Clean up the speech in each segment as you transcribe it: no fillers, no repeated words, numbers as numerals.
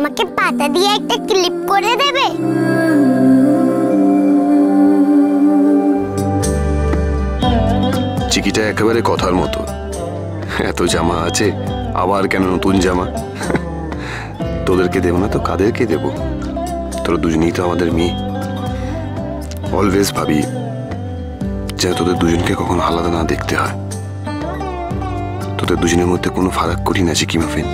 আমাকে পাতা দিয়ে একটা ক্লিপ করে দেবে? চিকিটা একেবারে কথার মতো। এত জামা আছে, আবার কেন নতুন জামা? তোদেরকে দেবো না তো কাদেরকে দেবো? তোরা দুজনেই তো আমাদের মেয়ে। অলওয়েজ ভাবি যেন তোদের দুজনকে কখনো আলাদা না দেখতে হয়। তোদের দুজনের মধ্যে কোনো ফারাক করি না চিকি মাফিন।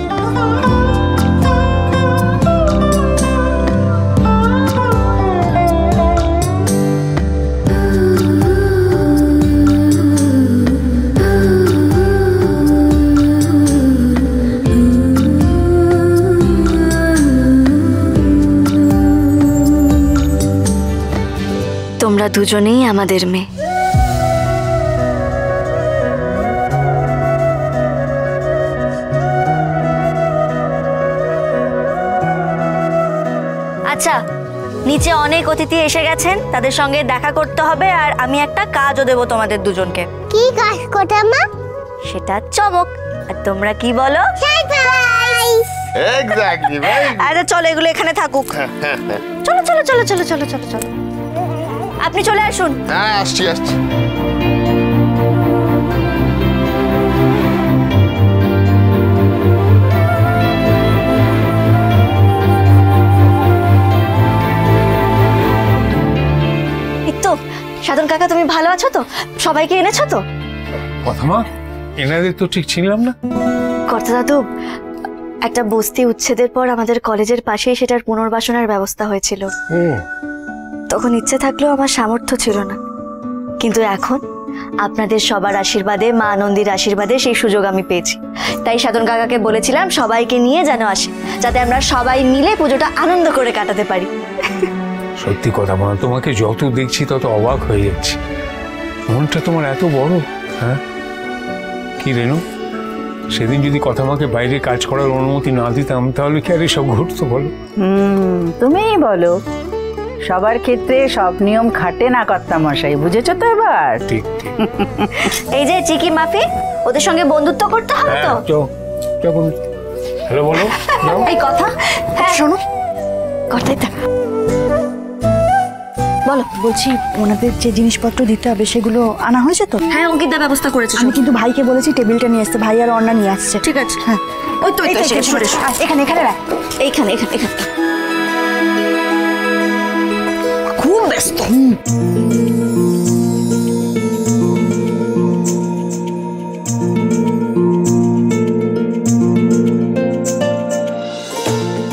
তোমরা দুজনেই আমাদের মেয়ে। আচ্ছা, নিচে অনেক অতিথি এসে গেছেন, তাদের সঙ্গে দেখা করতে হবে, আর আমি একটা কাজও দেবো তোমাদের দুজনকে। কি কাজ করতে মা? সেটা চমক। আর তোমরা কি বলো? সারপ্রাইজ। এক্স্যাক্টলি ভাই। আরে চলো, এগুলো এখানে থাকুক। চলো চলো চলো চলো চলো চলো চলো, আপনি চলে আসুন। হ্যাঁ, আসছি আসছি। এই তো সাধন কাকা, তুমি ভালো আছো তো? সবাইকে এনেছো তো? কথা মা, এনাদের তো ঠিক ছিলাম না। কর্তা দাদু, একটা বস্তি উচ্ছেদের পর আমাদের কলেজের পাশেই সেটার পুনর্বাসনের ব্যবস্থা হয়েছিল। তখন ইচ্ছে থাকলেও আমার সামর্থ্য ছিল না, কিন্তু এখন আপনাদের সবার আশীর্বাদে, মা আনন্দীর আশীর্বাদে সেই সুযোগ আমি পেয়েছি। তাই সাধন কাকাকে বলেছিলাম সবাইকে নিয়ে যেন আসে, যাতে আমরা সবাই মিলে পুজোটা আনন্দ করে কাটাতে পারি। সত্যি কথা মা, তোমাকে যত দেখছি তত অবাক হয়ে যাচ্ছি। মনটা তোমার এত বড়। হ্যাঁ কি রেনু, সেদিন যদি কথা মাকে বাইরে কাজ করার অনুমতি না দিতাম তাহলে কি আর এসব ঘটতো বলো? তুমিই বলো, সবার ক্ষেত্রে সব নিয়ম খাটে না কর্তা মশাই, বুঝেছো তো এবার? ঠিক। এই যে চিকি মাফি, ওদের সঙ্গে বন্ধুত্ব করতে হবে তো। হ্যালো বলো। এই কথা, হ্যাঁ শোনো কথাই থাক। বলো। বলছি, ওনাদের যে জিনিসপত্র দিতে হবে সেগুলো আনা হয়েছে তো? হ্যাঁ, অঙ্কিতা ব্যবস্থা করেছে। আমি কিন্তু ভাইকে বলেছি টেবিলটা নিয়ে আসতে, ভাই আর অন্না নিয়ে আসছে। ঠিক আছে। হ্যাঁ, ওই তো এখানে এখানে রাখ। এইখানে এখানে এখানে। খুব ব্যস্ত।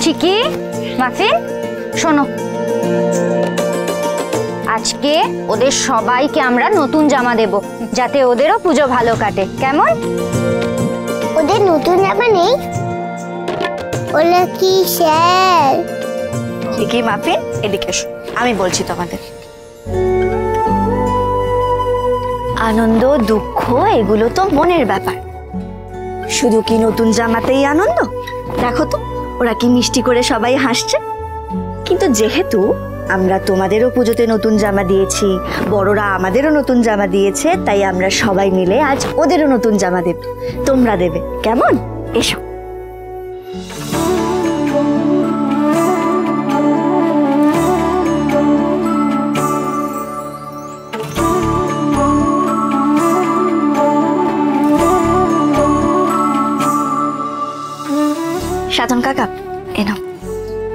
চিকি মাফিন, শোনো, আজকে ওদের সবাইকে আমরা নতুন জামা দেব, যাতে ওদেরও পুজো ভালো কাটে। কেমন? ওদের নতুন জামা নেই? ওরা কি স্যার? চিকি মাফিন, এদিকে এসো, আমি বলছি তোমাদের। আনন্দ দুঃখ এগুলো তো মনের ব্যাপার, শুধু কি নতুন জামাতেই আনন্দ? দেখো তো ওরা কি মিষ্টি করে সবাই হাসছে। কিন্তু যেহেতু আমরা তোমাদেরও পুজোতে নতুন জামা দিয়েছি, বড়রা আমাদেরও নতুন জামা দিয়েছে, তাই আমরা সবাই মিলে আজ ওদেরও নতুন জামা দেব। তোমরা দেবে, কেমন? এসো। সাধন কাকা, এনো,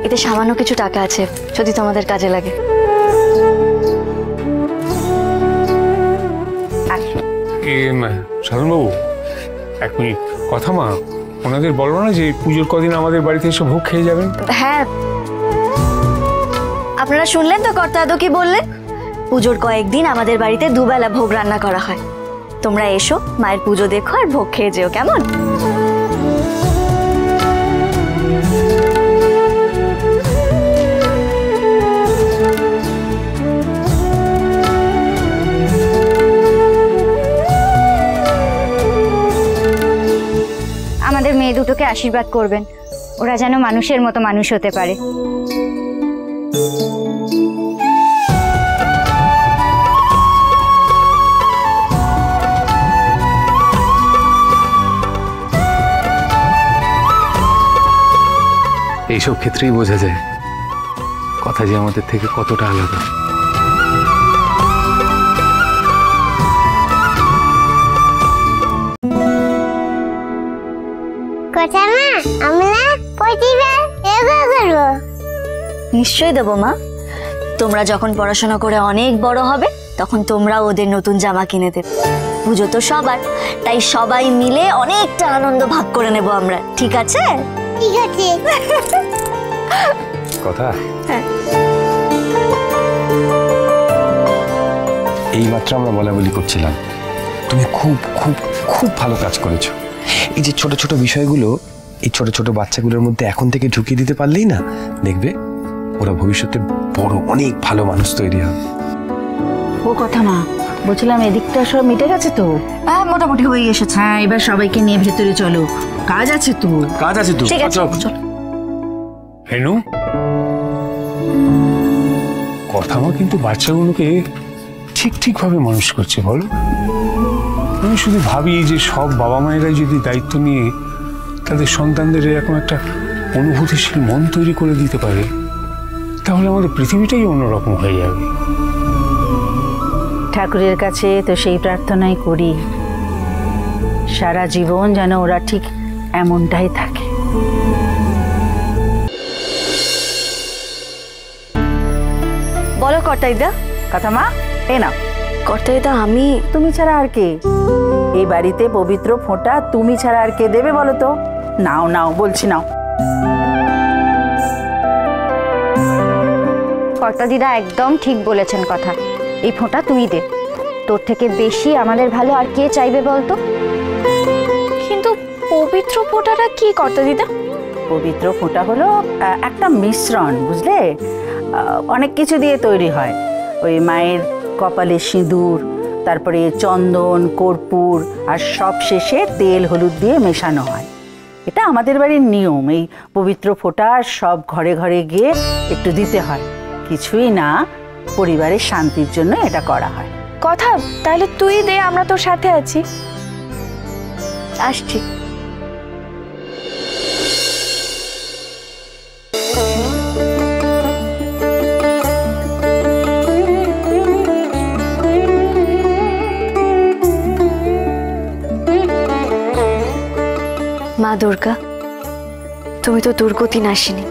এতে সামান্য কিছু টাকা আছে, যদি তোমাদের কাজে লাগে। সাধনবাবু, এক মিনিট। কথা মা, ওনাদের বলো না যে পুজোর কদিন আমাদের বাড়িতে এসে ভোগ খেয়ে যাবেন। হ্যাঁ, আপনারা শুনলেন তো কর্তা দাদু কি বললেন? পুজোর কয়েকদিন আমাদের বাড়িতে দুবেলা ভোগ রান্না করা হয়। তোমরা এসো, মায়ের পুজো দেখো আর ভোগ খেয়ে যেও, কেমন? আমাদের মেয়ে দুটোকে আশীর্বাদ করবেন, ওরা যেন মানুষের মতো মানুষ হতে পারে। এইসব ক্ষেত্রেই বোঝা যায় কথা যে আমাদের থেকে কতটা আলাদা। কটামা আমরা প্রতিবার যোগা করবো। নিশ্চয়ই দেবো মা। তোমরা যখন পড়াশোনা করে অনেক বড় হবে তখন তোমরা ওদের নতুন জামা কিনে দেবে। পুজো তো সবার, তাই সবাই মিলে অনেকটা আনন্দ ভাগ করে নেব আমরা, ঠিক আছে? ঠিক আছে। কথা হ্যাঁ। এই মাত্র আমরা বলাবলি করছিলাম, তুমি খুব খুব খুব ভালো কাজ করেছো। এই যে ছোট ছোট বিষয়গুলো এই ছোট ছোট বাচ্চাগুলোর মধ্যে এখন থেকে ঢুকিয়ে দিতে পারলেই না, দেখবে ওরা ভবিষ্যতে বড় অনেক ভালো মানুষ তৈরি হবে। ও কথা মা, বলছিলাম এদিকটা সব মিটে গেছে তো? হ্যাঁ, মোটামুটি হয়ে এসেছে। হ্যাঁ, এবার সবাইকে নিয়ে ভেতরে চলো, কাজ আছে তো। কাজ আছে তো, ঠিক আছে, চল। রেনু, কথা মা কিন্তু বাচ্চাগুলোকে ঠিক ঠিকভাবে মানুষ করছে বলো। আমি শুধু ভাবি যে সব বাবা মায়েরাই যদি দায়িত্ব নিয়ে তাদের সন্তানদের এরকম একটা অনুভূতিশীল মন তৈরি করে দিতে পারে, তাহলে আমাদের পৃথিবীটাই অন্যরকম হয়ে যাবে। ঠাকুরের কাছে তো সেই প্রার্থনাই করি, সারা জীবন যেন ওরা ঠিক এমনটাই থাকে। বলো কর্তাইদা। কথা মা, এ নাও। কর্তাইদা, আমি তুমি ছাড়া আর কে এই বাড়িতে পবিত্র ফোঁটা? তুমি ছাড়া আর কে দেবে বলো তো? নাও নাও বলছি, নাও। কর্তা দিদা একদম ঠিক বলেছেন কথা। এই ফোঁটা তুই দে, তোর থেকে বেশি আমাদের ভালো আর কে চাইবে বলতো? কিন্তু পবিত্র ফোঁটাটা কি কর্তা দিদা? পবিত্র ফোঁটা হলো একটা মিশ্রণ, বুঝলে? অনেক কিছু দিয়ে তৈরি হয়। ওই মায়ের কপালে সিঁদুর, তারপরে চন্দন, কর্পূর, আর সব শেষে তেল হলুদ দিয়ে মেশানো হয়। এটা আমাদের বাড়ির নিয়ম। এই পবিত্র ফোঁটা সব ঘরে ঘরে গিয়ে একটু দিতে হয়। কিছুই না, পরিবারের শান্তির জন্য এটা করা হয়। কথা, তাহলে তুই দে, আমরা তোর সাথে আছি। আসছি। মা দুর্গা, তুমি তো দুর্গতি নাশিনী।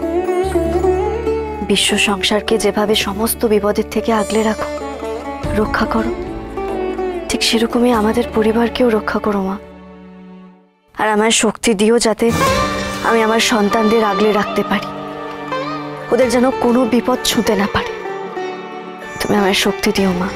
বিশ্ব সংসারকে যেভাবে সমস্ত বিপদের থেকে আগলে রাখো, রক্ষা করো, ঠিক সেরকমই আমাদের পরিবারকেও রক্ষা করো মা। আর আমার শক্তি দিও যাতে আমি আমার সন্তানদের আগলে রাখতে পারি, ওদের যেন কোনো বিপদ ছুঁতে না পারে। তুমি আমার শক্তি দিও মা।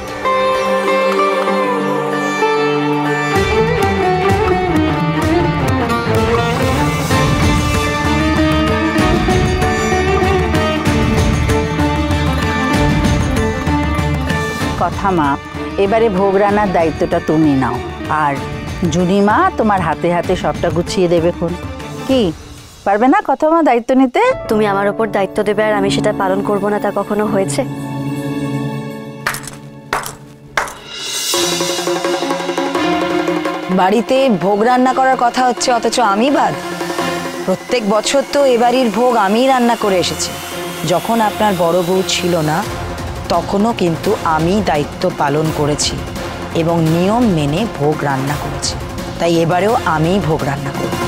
কথা মা, এবারে ভোগ রান্নার দায়িত্বটা তুমি নাও, আর জুনি মা তোমার হাতে হাতে সবটা গুছিয়ে দেবে। কোন কি পারবে না কথা মা দায়িত্ব নিতে? তুমি আমার ওপর দায়িত্ব দেবে আর আমি সেটা পালন করব না, তা কখনো হয়েছে? বাড়িতে ভোগ রান্না করার কথা হচ্ছে, অথচ আমি বাদ। প্রত্যেক বছর তো এ বাড়ির ভোগ আমিই রান্না করে এসেছি। যখন আপনার বড় বউ ছিল না তখনও কিন্তু আমি দায়িত্ব পালন করেছি এবং নিয়ম মেনে ভোগ রান্না করেছি। তাই এবারেও আমিই ভোগ রান্না করব।